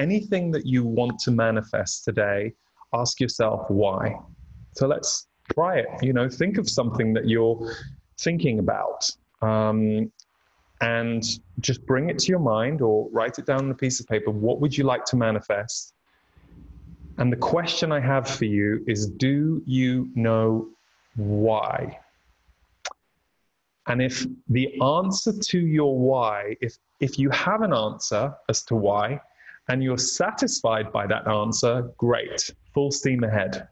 anything that you want to manifest today, ask yourself why. So let's try it. You know, think of something that you're thinking about, and just bring it to your mind or write it down on a piece of paper. What would you like to manifest? And the question I have for you is, do you know why? And if the answer to your why, if you have an answer as to why, and you're satisfied by that answer, great, full steam ahead.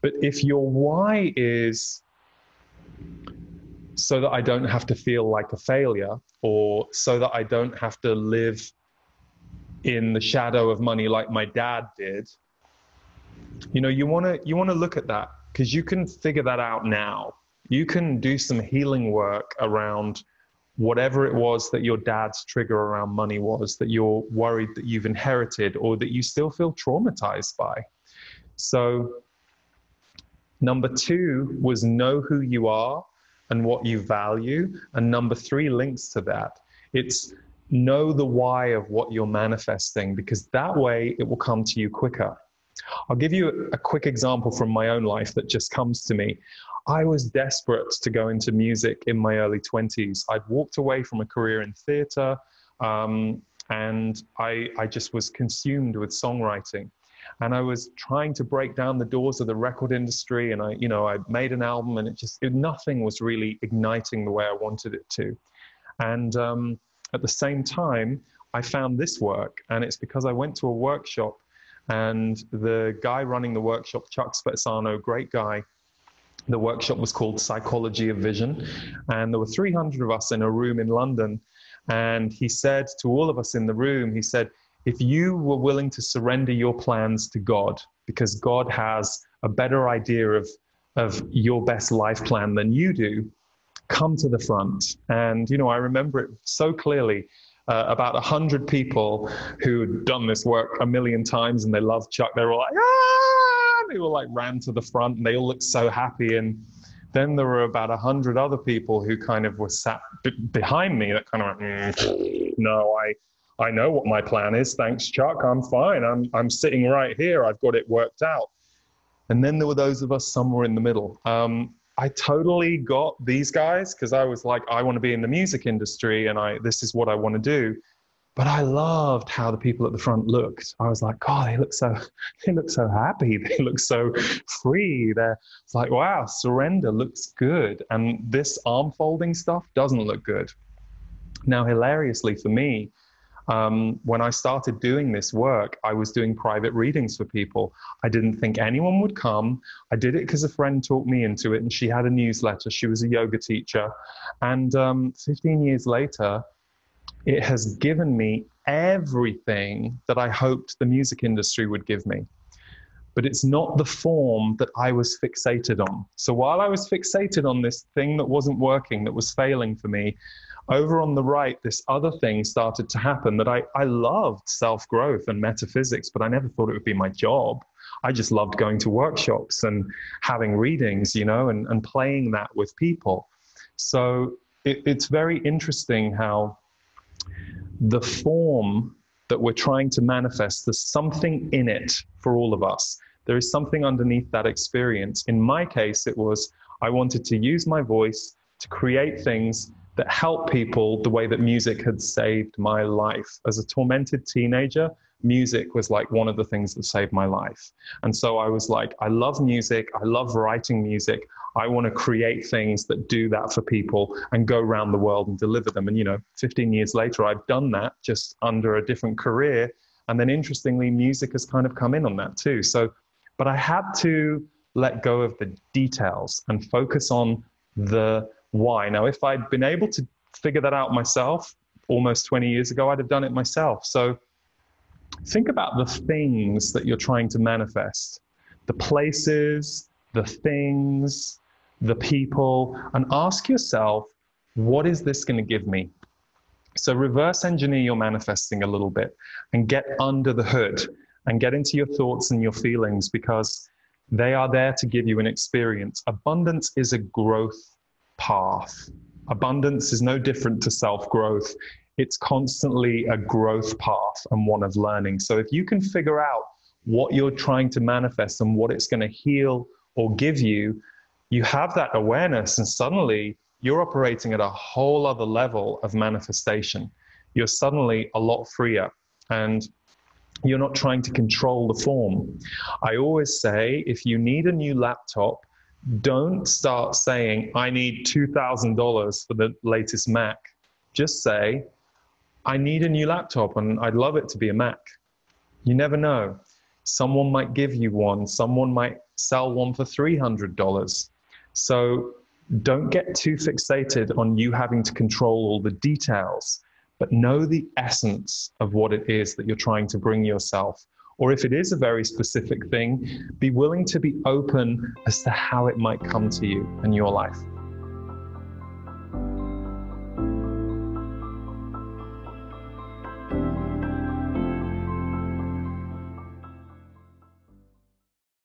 But if your why is so that I don't have to feel like a failure, or so that I don't have to live in the shadow of money like my dad did, you know, you want to look at that, because you can figure that out now. You can do some healing work around whatever it was that your dad's trigger around money was, that you're worried that you've inherited, or that you still feel traumatized by. So number 2 was know who you are and what you value. And number 3 links to that. It's know the why of what you're manifesting, because that way it will come to you quicker. I'll give you a quick example from my own life that just comes to me. I was desperate to go into music in my early 20s. I'd walked away from a career in theater, and I just was consumed with songwriting. And I was trying to break down the doors of the record industry, and I made an album, and nothing was really igniting the way I wanted it to. And at the same time, I found this work, and it's because I went to a workshop, and the guy running the workshop, Chuck Spezzano, great guy. The workshop was called Psychology of Vision, and there were 300 of us in a room in London. And he said to all of us in the room, he said, if you were willing to surrender your plans to God, because God has a better idea of your best life plan than you do, come to the front. And, I remember it so clearly. About 100 people who had done this work a million times, and they loved Chuck. They were like, ah! They were like ran to the front, and they all looked so happy. And then there were about 100 other people who kind of were sat behind me that kind of went, no, I know what my plan is. Thanks, Chuck. I'm fine. I'm sitting right here. I've got it worked out. And then there were those of us somewhere in the middle. I totally got these guys, because I was like, I want to be in the music industry, and this is what I want to do. But I loved how the people at the front looked. I was like, God, they look so happy. They look so free. It's like, wow, surrender looks good. And this arm folding stuff doesn't look good. Now, hilariously for me, when I started doing this work, I was doing private readings for people. I didn't think anyone would come. I did it because a friend talked me into it, and she had a newsletter. She was a yoga teacher. And 15 years later, it has given me everything that I hoped the music industry would give me. But it's not the form that I was fixated on. So while I was fixated on this thing that wasn't working, that was failing for me, over on the right, this other thing started to happen that I loved self-growth and metaphysics, but I never thought it would be my job. I just loved going to workshops and having readings, and playing that with people. So it's very interesting how the form that we're trying to manifest, there's something in it for all of us. There is something underneath that experience. In my case, it was, I wanted to use my voice to create things that help people the way that music had saved my life. As a tormented teenager, music was like one of the things that saved my life. And so I was like, I love music. I love writing music. I want to create things that do that for people and go around the world and deliver them. And, 15 years later, I've done that just under a different career. And then interestingly, music has kind of come in on that too. So, but I had to let go of the details and focus on the why. Now, if I'd been able to figure that out myself almost 20 years ago, I'd have done it myself. So think about the things that you're trying to manifest, the places, the things, the people, and ask yourself, what is this going to give me? So reverse engineer your manifesting a little bit and get under the hood and get into your thoughts and your feelings, because they are there to give you an experience. Abundance is a growth path. Abundance is no different to self-growth. It's constantly a growth path and one of learning. So if you can figure out what you're trying to manifest and what it's going to heal or give you, you have that awareness, and suddenly you're operating at a whole other level of manifestation. You're suddenly a lot freer, and you're not trying to control the form. I always say, if you need a new laptop, don't start saying, I need $2,000 for the latest Mac. Just say, I need a new laptop and I'd love it to be a Mac. You never know. Someone might give you one. Someone might sell one for $300. So don't get too fixated on you having to control all the details, but know the essence of what it is that you're trying to bring yourself. Or if it is a very specific thing, be willing to be open as to how it might come to you in your life.